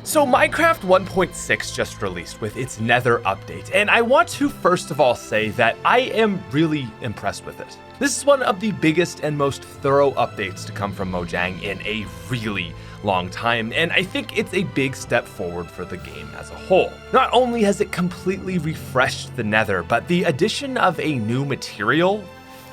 So Minecraft 1.6 just released with its Nether update, and I want to first of all say that I am really impressed with it. This is one of the biggest and most thorough updates to come from Mojang in a really long time, and I think it's a big step forward for the game as a whole. Not only has it completely refreshed the Nether, but the addition of a new material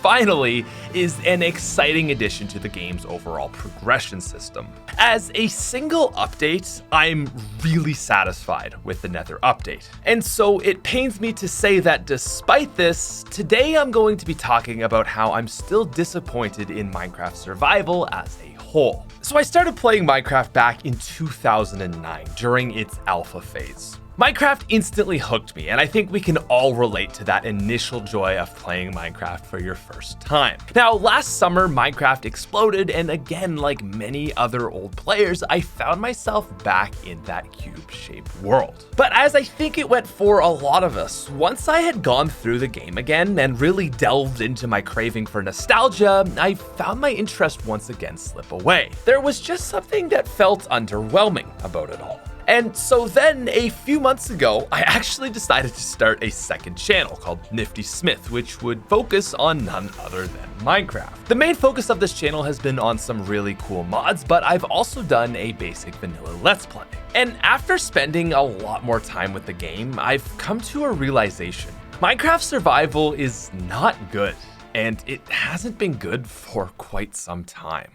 finally is an exciting addition to the game's overall progression system. As a single update, I'm really satisfied with the Nether update. And so it pains me to say that despite this, today I'm going to be talking about how I'm still disappointed in Minecraft survival as a whole. So I started playing Minecraft back in 2009 during its alpha phase. Minecraft instantly hooked me, and I think we can all relate to that initial joy of playing Minecraft for your first time. Now, last summer, Minecraft exploded, and again, like many other old players, I found myself back in that cube-shaped world. But as I think it went for a lot of us, once I had gone through the game again and really delved into my craving for nostalgia, I found my interest once again slip away. There was just something that felt underwhelming about it all. And so then a few months ago, I actually decided to start a second channel called Nifty Smith, which would focus on none other than Minecraft. The main focus of this channel has been on some really cool mods, but I've also done a basic vanilla Let's Play. And after spending a lot more time with the game, I've come to a realization. Minecraft survival is not good, and it hasn't been good for quite some time.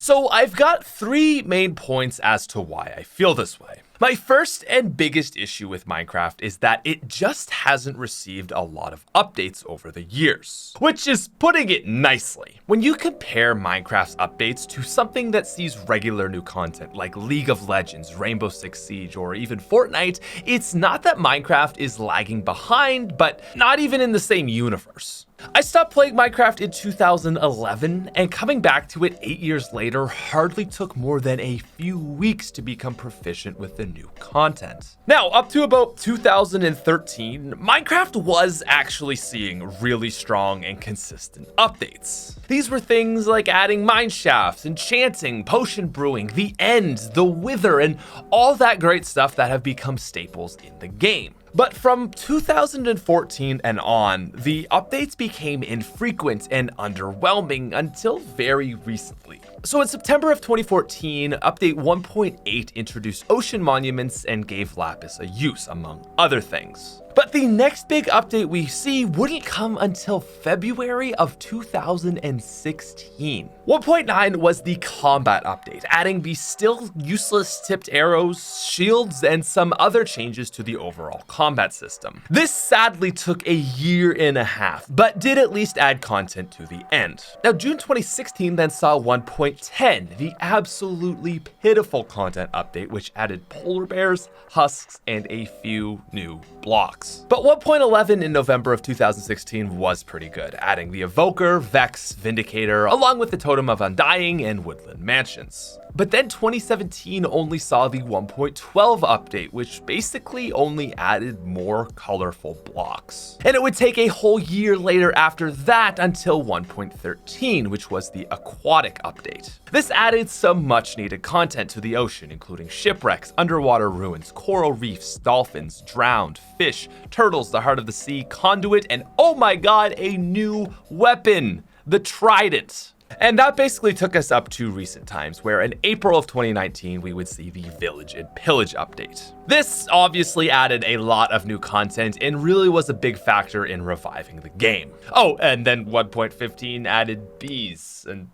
So I've got three main points as to why I feel this way. My first and biggest issue with Minecraft is that it just hasn't received a lot of updates over the years, which is putting it nicely. When you compare Minecraft's updates to something that sees regular new content like League of Legends, Rainbow Six Siege, or even Fortnite, it's not that Minecraft is lagging behind, but not even in the same universe. I stopped playing Minecraft in 2011, and coming back to it 8 years later hardly took more than a few weeks to become proficient with the new content. Now, up to about 2013, Minecraft was actually seeing really strong and consistent updates. These were things like adding mine shafts, enchanting, potion brewing, the end, the wither, and all that great stuff that have become staples in the game. But from 2014 and on, the updates became infrequent and underwhelming until very recently. So in September of 2014, update 1.8 introduced ocean monuments and gave Lapis a use, among other things. But the next big update we see wouldn't come until February of 2016. 1.9 was the combat update, adding the still useless tipped arrows, shields, and some other changes to the overall combat system. This sadly took a year and a half, but did at least add content to the end. Now, June 2016 then saw 1.10, the absolutely pitiful content update, which added polar bears, husks, and a few new blocks. But 1.11 in November of 2016 was pretty good, adding the Evoker, Vex, Vindicator, along with the Totem of Undying and Woodland Mansions. But then 2017 only saw the 1.12 update, which basically only added more colorful blocks. And it would take a whole year later after that until 1.13, which was the aquatic update. This added some much needed content to the ocean, including shipwrecks, underwater ruins, coral reefs, dolphins, drowned, fish, turtles, the heart of the sea, conduit, and oh my god, a new weapon, the trident. And that basically took us up to recent times, where in April of 2019, we would see the Village and Pillage update. This obviously added a lot of new content and really was a big factor in reviving the game. Oh, and then 1.15 added bees and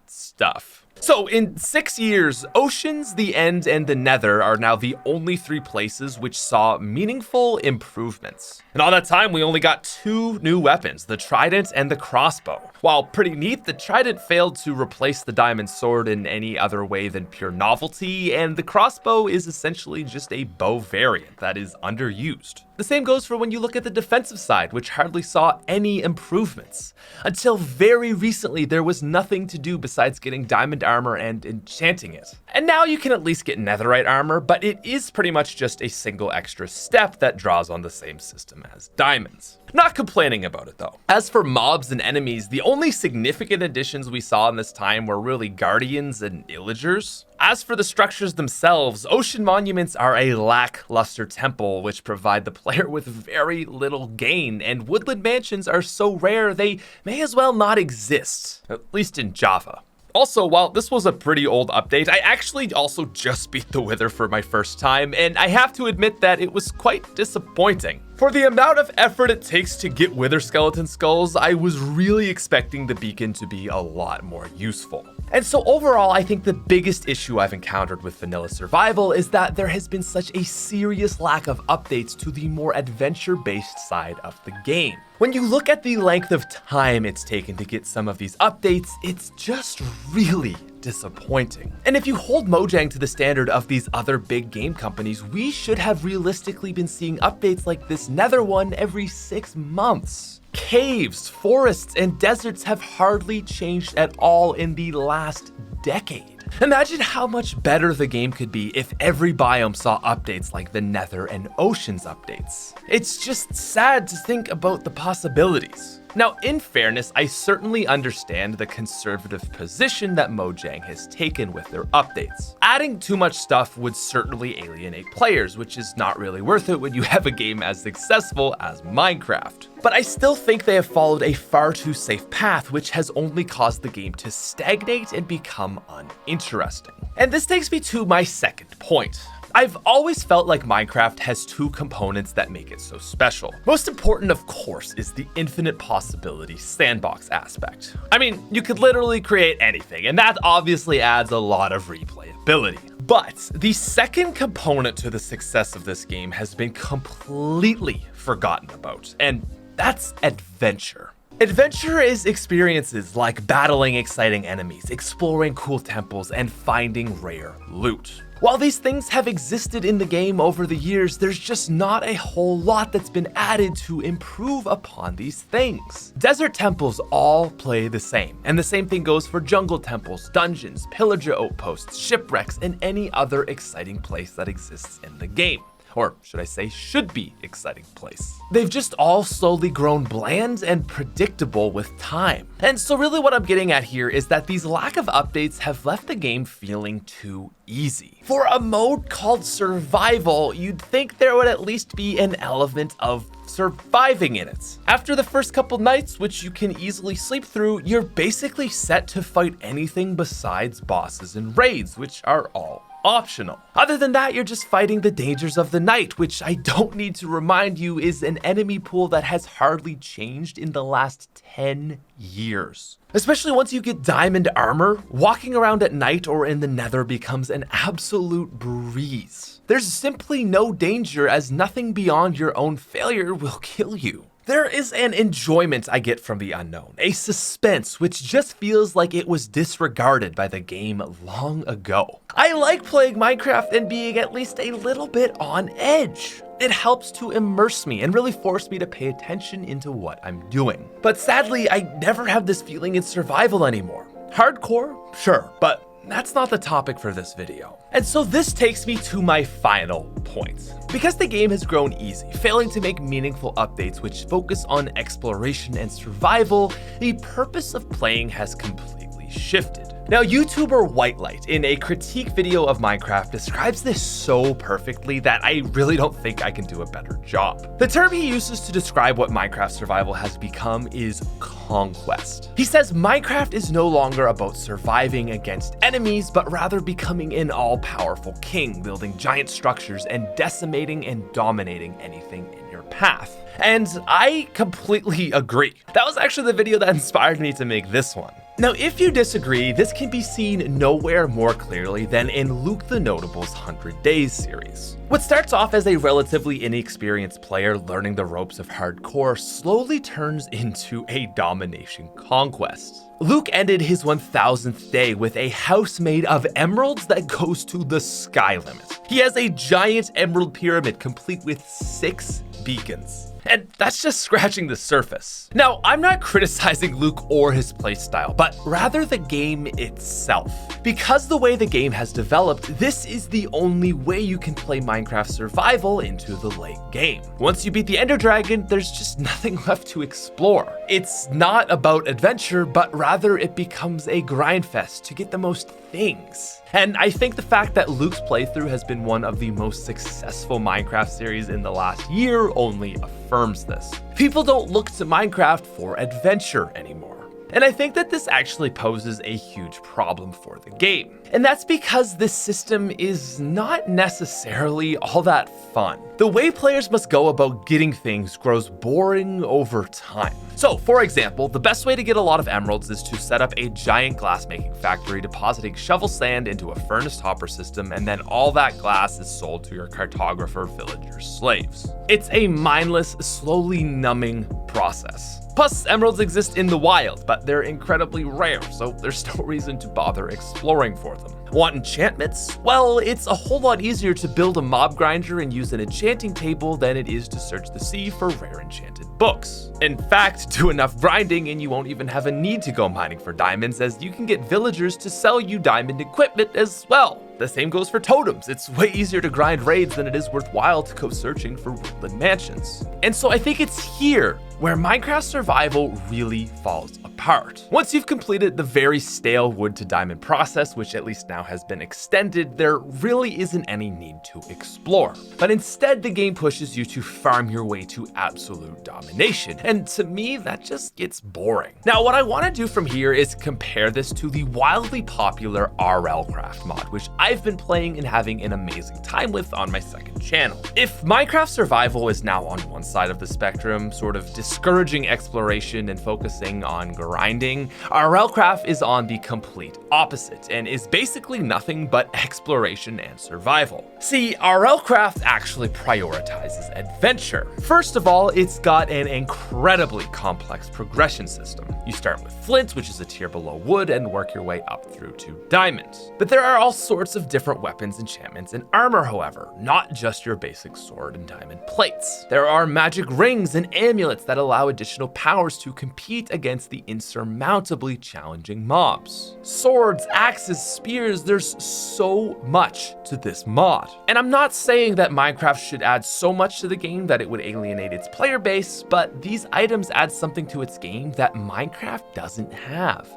stuff. So in 6 years, Oceans, the End, and the Nether are now the only three places which saw meaningful improvements. In all that time, we only got two new weapons, the Trident and the Crossbow. While pretty neat, the Trident failed to replace the Diamond Sword in any other way than pure novelty, and the Crossbow is essentially just a bow variant that is underused. The same goes for when you look at the defensive side, which hardly saw any improvements. Until very recently, there was nothing to do besides getting diamond armor armor and enchanting it. And now you can at least get netherite armor, but it is pretty much just a single extra step that draws on the same system as diamonds. Not complaining about it though. As for mobs and enemies, the only significant additions we saw in this time were really guardians and illagers. As for the structures themselves, ocean monuments are a lackluster temple which provide the player with very little gain, and woodland mansions are so rare they may as well not exist, at least in Java. Also, while this was a pretty old update, I actually also just beat the Wither for my first time, and I have to admit that it was quite disappointing. For the amount of effort it takes to get Wither skeleton skulls, I was really expecting the beacon to be a lot more useful. And so overall, I think the biggest issue I've encountered with vanilla survival is that there has been such a serious lack of updates to the more adventure-based side of the game. When you look at the length of time it's taken to get some of these updates, it's just really disappointing. And if you hold Mojang to the standard of these other big game companies, we should have realistically been seeing updates like this Nether one every 6 months. Caves, forests, and deserts have hardly changed at all in the last decade. Imagine how much better the game could be if every biome saw updates like the Nether and Oceans updates. It's just sad to think about the possibilities. Now, in fairness, I certainly understand the conservative position that Mojang has taken with their updates. Adding too much stuff would certainly alienate players, which is not really worth it when you have a game as successful as Minecraft. But I still think they have followed a far too safe path, which has only caused the game to stagnate and become uninteresting. And this takes me to my second point. I've always felt like Minecraft has two components that make it so special. Most important, of course, is the infinite possibility sandbox aspect. I mean, you could literally create anything, and that obviously adds a lot of replayability. But the second component to the success of this game has been completely forgotten about, and that's adventure. Adventure is experiences like battling exciting enemies, exploring cool temples, and finding rare loot. While these things have existed in the game over the years, there's just not a whole lot that's been added to improve upon these things. Desert temples all play the same, and the same thing goes for jungle temples, dungeons, pillager outposts, shipwrecks, and any other exciting place that exists in the game. Or should I say, should be exciting place. They've just all slowly grown bland and predictable with time. And so really what I'm getting at here is that these lack of updates have left the game feeling too easy. For a mode called survival, you'd think there would at least be an element of surviving in it. After the first couple nights, which you can easily sleep through, you're basically set to fight anything besides bosses and raids, which are all optional. Other than that, you're just fighting the dangers of the night, which I don't need to remind you is an enemy pool that has hardly changed in the last 10 years. Especially once you get diamond armor, walking around at night or in the Nether becomes an absolute breeze. There's simply no danger as nothing beyond your own failure will kill you. There is an enjoyment I get from the unknown, a suspense which just feels like it was disregarded by the game long ago. I like playing Minecraft and being at least a little bit on edge. It helps to immerse me and really force me to pay attention into what I'm doing. But sadly, I never have this feeling in survival anymore. Hardcore? Sure, but that's not the topic for this video. And so this takes me to my final point. Because the game has grown easy, failing to make meaningful updates which focus on exploration and survival, the purpose of playing has completely shifted. Now, YouTuber Whitelight, in a critique video of Minecraft, describes this so perfectly that I really don't think I can do a better job. The term he uses to describe what Minecraft survival has become is conquest. He says Minecraft is no longer about surviving against enemies, but rather becoming an all-powerful king, building giant structures and decimating and dominating anything in your path. And I completely agree. That was actually the video that inspired me to make this one. Now, if you disagree, this can be seen nowhere more clearly than in Luke the Notable's 100 Days series. What starts off as a relatively inexperienced player learning the ropes of hardcore slowly turns into a domination conquest. Luke ended his 1000th day with a house made of emeralds that goes to the sky limit. He has a giant emerald pyramid complete with 6 beacons. And that's just scratching the surface. Now, I'm not criticizing Luke or his playstyle, but rather the game itself. Because the way the game has developed, this is the only way you can play Minecraft Survival into the late game. Once you beat the Ender Dragon, there's just nothing left to explore. It's not about adventure, but rather it becomes a grind fest to get the most things. And I think the fact that Luke's playthrough has been one of the most successful Minecraft series in the last year only affirms this. People don't look to Minecraft for adventure anymore. And I think that this actually poses a huge problem for the game. And that's because this system is not necessarily all that fun. The way players must go about getting things grows boring over time. So, for example, the best way to get a lot of emeralds is to set up a giant glass-making factory, depositing shovel sand into a furnace hopper system, and then all that glass is sold to your cartographer villager slaves. It's a mindless, slowly numbing process. Plus, emeralds exist in the wild, but they're incredibly rare, so there's no reason to bother exploring for them. Want enchantments? Well, it's a whole lot easier to build a mob grinder and use an enchanting table than it is to search the sea for rare enchanted books. In fact, do enough grinding and you won't even have a need to go mining for diamonds, as you can get villagers to sell you diamond equipment as well. The same goes for totems. It's way easier to grind raids than it is worthwhile to go searching for woodland mansions. And so I think it's here where Minecraft Survival really falls apart. Once you've completed the very stale wood to diamond process, which at least now has been extended, there really isn't any need to explore. But instead, the game pushes you to farm your way to absolute domination. And to me, that just gets boring. Now, what I want to do from here is compare this to the wildly popular RLCraft mod, which I've been playing and having an amazing time with on my second channel. If Minecraft Survival is now on one side of the spectrum, sort of discouraging exploration and focusing on grinding, RLCraft is on the complete opposite and is basically nothing but exploration and survival. See, RLCraft actually prioritizes adventure. First of all, it's got an incredibly complex progression system. You start with flint, which is a tier below wood, and work your way up through to diamond. But there are all sorts of different weapons, enchantments, and armor, however, not just your basic sword and diamond plates. There are magic rings and amulets that allow additional powers to compete against the insurmountably challenging mobs. Swords, axes, spears, there's so much to this mod. And I'm not saying that Minecraft should add so much to the game that it would alienate its player base, but these items add something to its game that Minecraft doesn't have: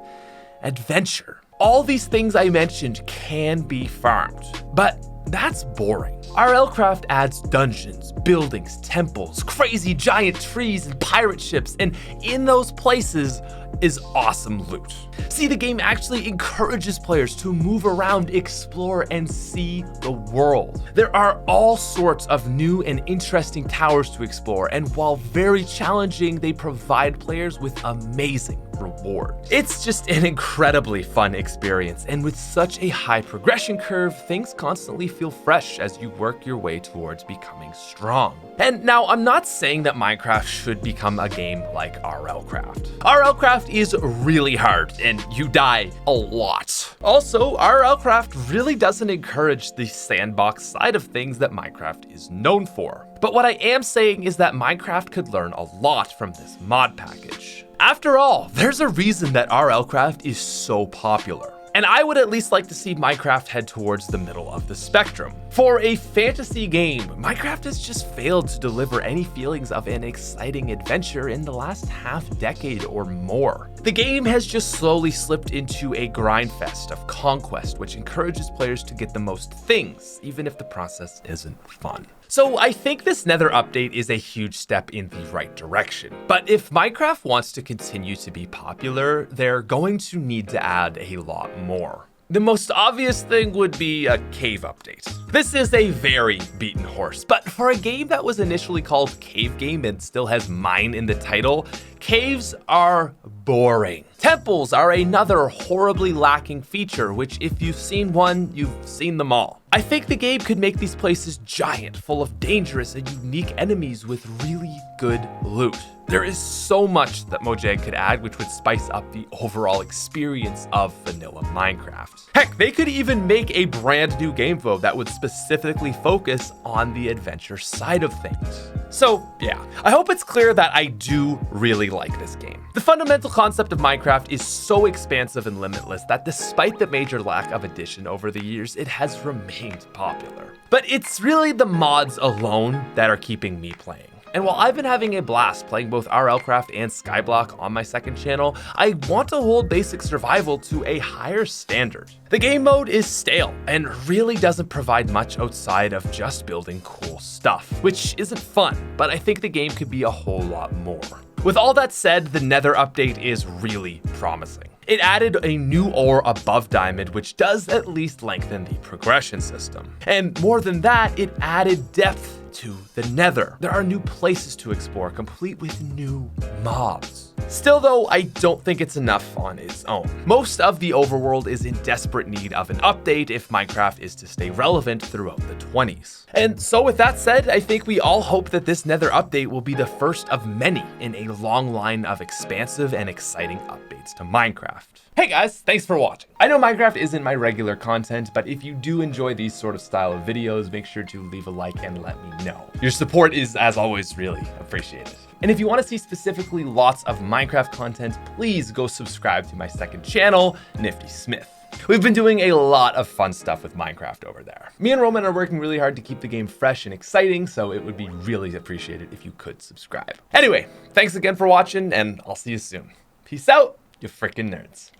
adventure. All these things I mentioned can be farmed, but that's boring. RLCraft adds dungeons, buildings, temples, crazy giant trees, and pirate ships, and in those places is awesome loot. See, the game actually encourages players to move around, explore, and see the world. There are all sorts of new and interesting towers to explore, and while very challenging, they provide players with amazing reward. It's just an incredibly fun experience, and with such a high progression curve, things constantly feel fresh as you work your way towards becoming strong. And now, I'm not saying that Minecraft should become a game like RLCraft. RLCraft is really hard, and you die a lot. Also, RLCraft really doesn't encourage the sandbox side of things that Minecraft is known for. But what I am saying is that Minecraft could learn a lot from this mod package. After all, there's a reason that RLCraft is so popular. And I would at least like to see Minecraft head towards the middle of the spectrum. For a fantasy game, Minecraft has just failed to deliver any feelings of an exciting adventure in the last half decade or more. The game has just slowly slipped into a grind fest of conquest, which encourages players to get the most things, even if the process isn't fun. So I think this Nether update is a huge step in the right direction. But if Minecraft wants to continue to be popular, they're going to need to add a lot more. The most obvious thing would be a cave update. This is a very beaten horse, but for a game that was initially called Cave Game and still has mine in the title, caves are boring. Temples are another horribly lacking feature, which if you've seen one, you've seen them all. I think the game could make these places giant, full of dangerous and unique enemies with really good loot. There is so much that Mojang could add which would spice up the overall experience of vanilla Minecraft. Heck, they could even make a brand new game mode that would specifically focus on the adventure side of things. So yeah, I hope it's clear that I do really like this game. The fundamental concept of Minecraft is so expansive and limitless that despite the major lack of addition over the years, it has remained popular. But it's really the mods alone that are keeping me playing. And while I've been having a blast playing both RLcraft and Skyblock on my second channel, I want to hold basic survival to a higher standard. The game mode is stale and really doesn't provide much outside of just building cool stuff, which isn't fun, but I think the game could be a whole lot more. With all that said, the Nether update is really promising. It added a new ore above Diamond, which does at least lengthen the progression system. And more than that, it added depth to the Nether. There are new places to explore, complete with new mobs. Still though, I don't think it's enough on its own. Most of the overworld is in desperate need of an update if Minecraft is to stay relevant throughout the 20s. And so with that said, I think we all hope that this Nether update will be the first of many in a long line of expansive and exciting updates to Minecraft. Hey guys, thanks for watching. I know Minecraft isn't my regular content, but if you do enjoy these sort of style of videos, make sure to leave a like and let me know. Your support is, as always, really appreciated. And if you want to see specifically lots of Minecraft content, please go subscribe to my second channel, Nifty Smith. We've been doing a lot of fun stuff with Minecraft over there. Me and Roman are working really hard to keep the game fresh and exciting, so it would be really appreciated if you could subscribe. Anyway, thanks again for watching, and I'll see you soon. Peace out, you freaking nerds.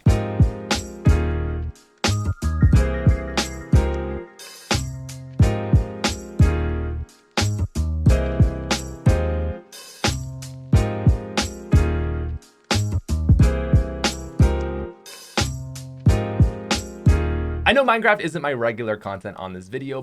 I know Minecraft isn't my regular content on this video,